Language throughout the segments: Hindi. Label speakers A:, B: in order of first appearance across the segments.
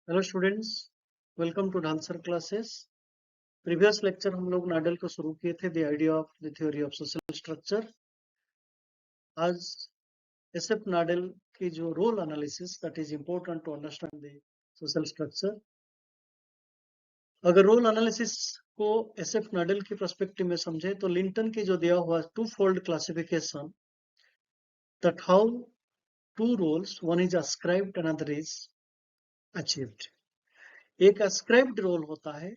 A: Hello students, welcome to dancer classes. Previous lecture हम लोग नाडल को शुरू किए थे, the idea of the theory of social structure. आज एसएफ नाडल की जो role analysis that is important to understand the social structure. अगर रोल एनालिसिस को एसएफ नाडल की पर्सपेक्टिव में समझे तो लिंटन की जो दिया हुआ two fold classification that how two roles, one is ascribed another is achieved. एक ascribed रोल होता है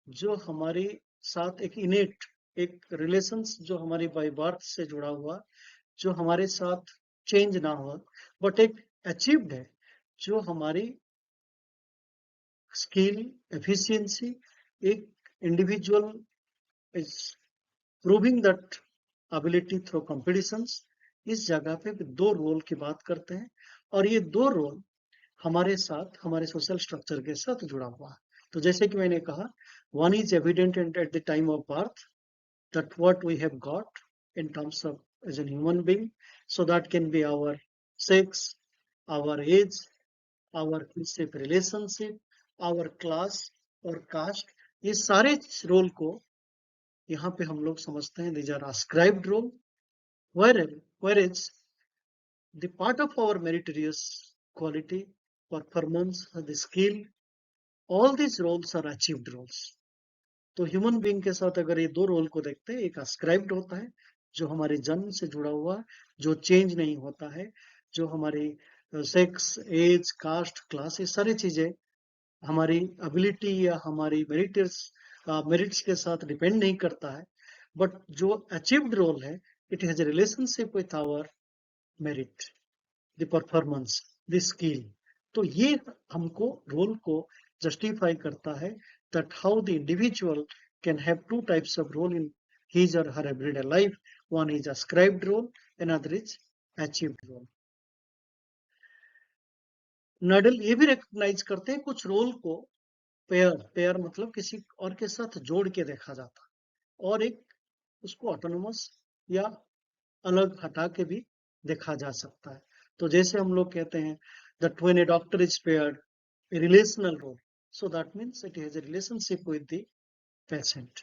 A: जो हमारे साथ एक इनेट, एक रिलेशंस जो हमारी बाय बर्थ से जुड़ा हुआ, जो हमारे साथ चेंज ना हो, बट एक अचीव्ड है जो हमारी स्किल, एफिशिएंसी, एक individual is proving that ability through competitions. इस जगह पे दो रोल की बात करते हैं और ये दो रोल हमारे साथ, हमारे सोशल स्ट्रक्चर के साथ जुड़ा हुआ है। तो जैसे कि मैंने कहा, one is evident at the time of birth that what we have got in terms of as a human being, so that can be our sex, our age, our relationship, our class और caste। ये सारे रोल को यहाँ पे हम लोग समझते हैं these are ascribed role, whereas the part of our meritorious quality, performance, the skill, all these roles are achieved roles। तो ह्यूमन बीइंग के साथ अगर ये दो रोल को देखते हैं, एक ascribed होता है जो हमारे जन्म से जुड़ा हुआ, जो चेंज नहीं होता है, जो हमारी सेक्स, एज, कास्ट, क्लास, ये सारी चीजें हमारी एबिलिटी या हमारी मेरिट्स के साथ डिपेंड नहीं करता है। बट जो अचीव्ड रोल है, it has a relationship with our merit, the performance, the skill. तो ये हमको रोल को जस्टिफाई करता है that how the individual can have two types of role in his or her everyday life. One is ascribed role, another is achieved role। नडल ये भी रिकॉग्नाइज करते हैं कुछ रोल को पेयर मतलब किसी और के साथ जोड़ के देखा जाता, और एक उसको ऑटोनोमस या अलग हटा के भी देखा जा सकता है। तो जैसे हम लोग कहते हैं that when a doctor is paired a relational role, so that means it has a relationship with the patient।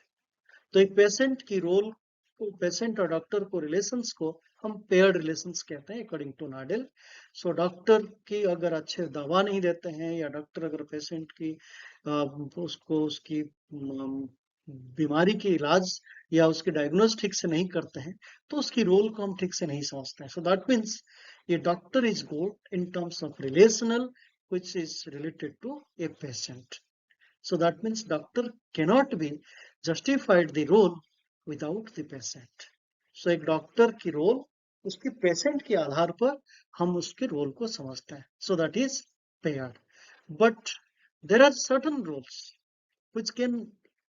A: तो एक पेशेंट की रोल को, पेशेंट और डॉक्टर को रिलेशंस को हम पेयर्ड रिलेशंस कहते हैं अकॉर्डिंग टू नाडेल। सो डॉक्टर की अगर अच्छे दवा नहीं देते हैं या डॉक्टर अगर पेशेंट की उसको उसकी बीमारी की इलाज या उसकी डायग्नोज ठीक से नहीं करते हैं तो उसकी रोल को हम ठीक से नहीं समझते हैं। सो दैट मीन्स ये doctor is good in terms of relational which is related to a patient। So that means doctor cannot be justified the role without the patient। So एक डॉक्टर की रोल उसके पेशेंट के आधार पर हम उसके रोल को समझते हैं। So that is paired। But there are certain roles which can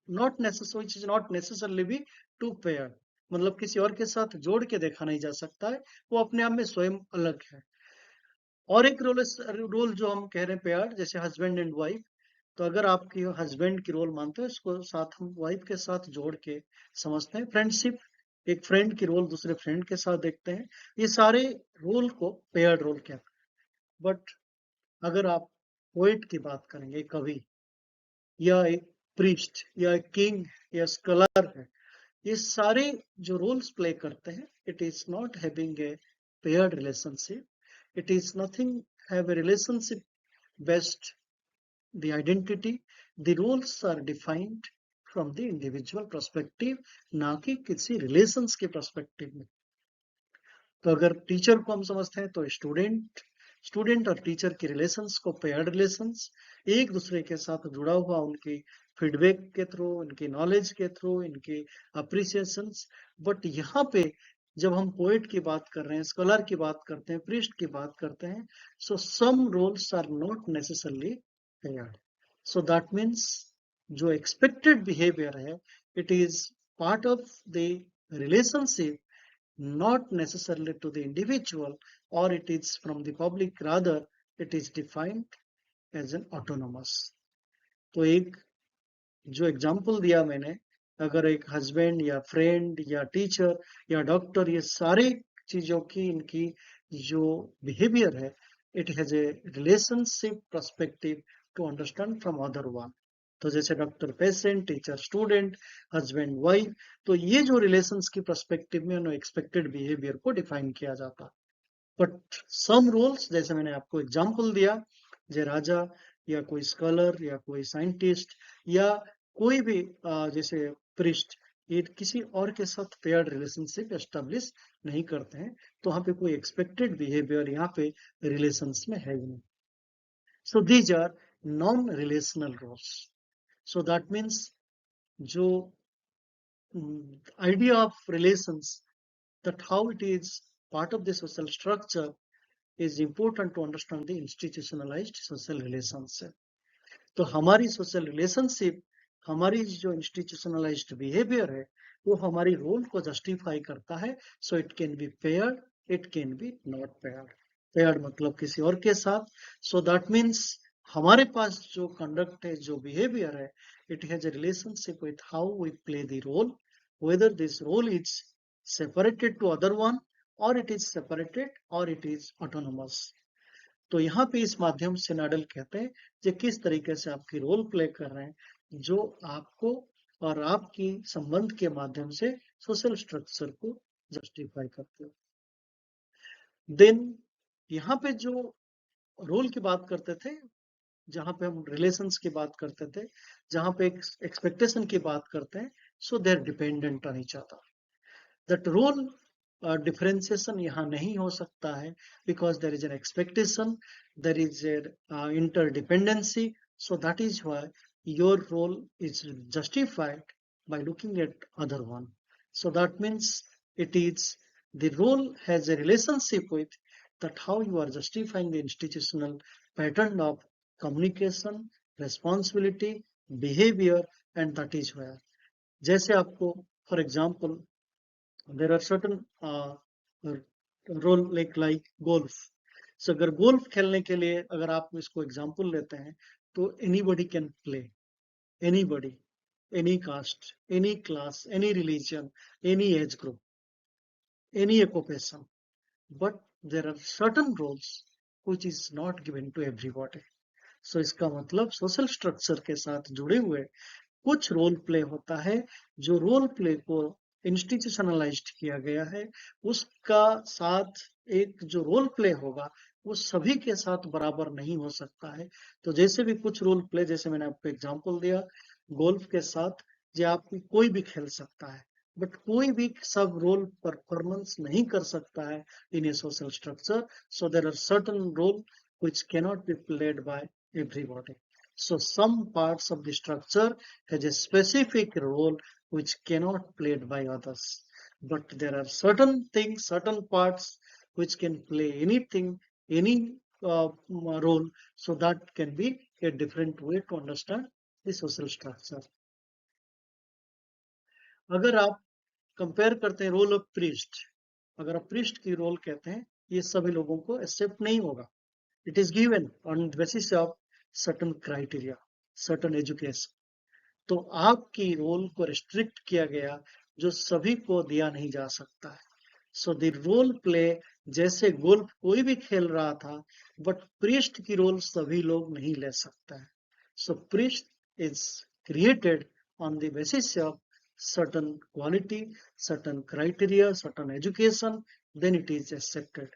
A: which is not necessarily be two paired। मतलब किसी और के साथ जोड़ के देखा नहीं जा सकता है, वो अपने आप में स्वयं अलग है। और एक रोल जो हम कह रहे हैं पेयर्ड, जैसे हस्बैंड एंड वाइफ। तो अगर आपकी हस्बैंड की रोल मानते हो, इसको साथ हम वाइफ के साथ जोड़ के समझते हैं। फ्रेंडशिप, एक फ्रेंड की रोल दूसरे फ्रेंड के साथ देखते हैं। ये सारे रोल को पेयर्ड रोल कहते हैं। बट अगर आप पोएट की बात करेंगे, कवि या एक प्रीस्ट या एक किंग या स्कॉलर है, ये सारे जो रोल्स प्ले करते हैं, it is not having a paired relationship, it is nothing have a relationship based the identity, the roles are defined from the individual perspective, ना कि किसी relations के perspective में। तो अगर टीचर को हम समझते हैं तो स्टूडेंट और टीचर की रिलेशंस को पेयर्ड रिलेशंस, एक दूसरे के साथ जुड़ा हुआ, उनकी फीडबैक के थ्रू, इनकी नॉलेज के थ्रू, इनकी अप्रिसिएशंस। बट यहाँ पे जब हम पोएट की बात कर रहे हैं, स्कॉलर की बात करते हैं, प्रीस्ट की बात करते हैं, so some roles are not necessarily paired. So that means जो एक्सपेक्टेड बिहेवियर है, it is part of the relationship, not necessarily to the individual, or it is from the public, rather it is defined as an autonomous। तो एक जो एग्जाम्पल दिया मैंने, अगर एक हस्बैंड या फ्रेंड या टीचर या डॉक्टर, ये सारे चीजों की इनकी जो बिहेवियर है, it has a relationship perspective to understand from other one. तो जैसे doctor patient, teacher student, husband wife, तो ये जो रिलेशंस की पर्सपेक्टिव में एक्सपेक्टेड बिहेवियर को डिफाइन किया जाता है। बट सम रूल्स, जैसे मैंने आपको एग्जांपल दिया, जे राजा या कोई स्कॉलर या कोई साइंटिस्ट या कोई भी जैसे प्रिस्ट, ये किसी और के साथ पेयर्ड रिलेशनशिप एस्टेब्लिश नहीं करते हैं, तो वहां पे कोई एक्सपेक्टेड बिहेवियर यहाँ पे रिलेशंस में है ही नहीं। So these are non relational rules. So that means जो idea of relations, that how it is part of the social structure, is important to understand the institutionalized social relationship. तो हमारी सोशल रिलेशनशिप, हमारी जो इंस्टीट्यूशनलाइज्ड बिहेवियर है, वो हमारी रोल को जस्टिफाई करता है। So it can be paired, it can be not paired. Paired मतलब किसी और के साथ। सो दैट मीन्स हमारे पास जो कंडक्ट है, जो बिहेवियर है, it has a relationship with how we play the role, whether this role is separated to other one or it is separated or it is autonomous. तो यहाँ पे इस माध्यम से नाडल कहते हैं कि किस तरीके से आपकी रोल प्ले कर रहे हैं, जो आपको और आपकी संबंध के माध्यम से सोशल स्ट्रक्चर को जस्टिफाई करते हैं। देन यहाँ पे जो रोल की बात करते थे, जहां पे हम रिलेशंस की बात करते थे, जहां पे एक्सपेक्टेशन की बात करते हैं, so they are dependent on each other. That role differentiation यहाँ नहीं हो सकता है, because there is an expectation, there is interdependency. So that is why your role is justified by looking at other one. So that means it is the role has a relationship with that how you are justifying the institutional pattern of communication, responsibility, behavior, and that is where. जैसे आपको for example there are certain role like golf. So अगर गोल्फ खेलने के लिए अगर आप इसको एग्जांपल लेते हैं, तो anybody can play, anybody, any caste, any class, any religion, any age group, any occupation. But there are certain roles which is not given to everybody. So इसका मतलब सोशल स्ट्रक्चर के साथ जुड़े हुए कुछ रोल प्ले होता है, जो रोल प्ले को इंस्टीट्यूशनलाइज्ड किया गया है, उसका साथ एक जो रोल प्ले होगा वो सभी के साथ बराबर नहीं हो सकता है। तो जैसे भी कुछ रोल प्ले, जैसे मैंने आपको एग्जांपल दिया, गोल्फ के साथ जो आप कोई भी खेल सकता है, बट कोई भी सब रोल परफॉर्मेंस नहीं कर सकता है in a social structure. So there are certain role which cannot be played by everybody. So some parts of the structure has a specific role which cannot played by others. But there are certain things, certain parts which can play anything, any role. So that can be a different way to understand the social structure. अगर आप कंपेयर करते हैं रोल ऑफ प्रीस्ट, अगर आप प्रीस्ट की रोल कहते हैं, ये सभी लोगों को एक्सेप्ट नहीं होगा. It is given on the basis of certain criteria, certain education. तो आपकी रोल को रिस्ट्रिक्ट किया गया, जो सभी को दिया नहीं जा सकता है. सो द रोल प्ले, जैसे गोल्फ कोई भी खेल रहा था, बट प्रीस्ट की रोल सभी लोग नहीं ले सकता है. So priest is created on the basis of certain quality, certain criteria, certain education, then it is accepted.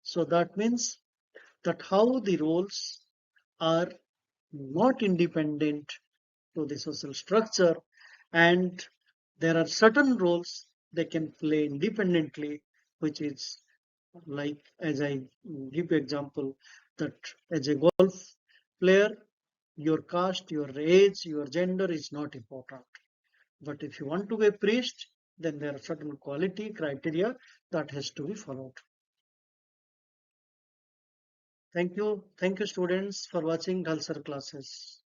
A: So that means that how the roles are not independent to the social structure, and there are certain roles they can play independently, which is like, as I give example, that as a golf player, your caste, your age, your gender is not important. But if you want to be a priest, then there are certain quality criteria that has to be followed. Thank you students for watching Dhalsar classes.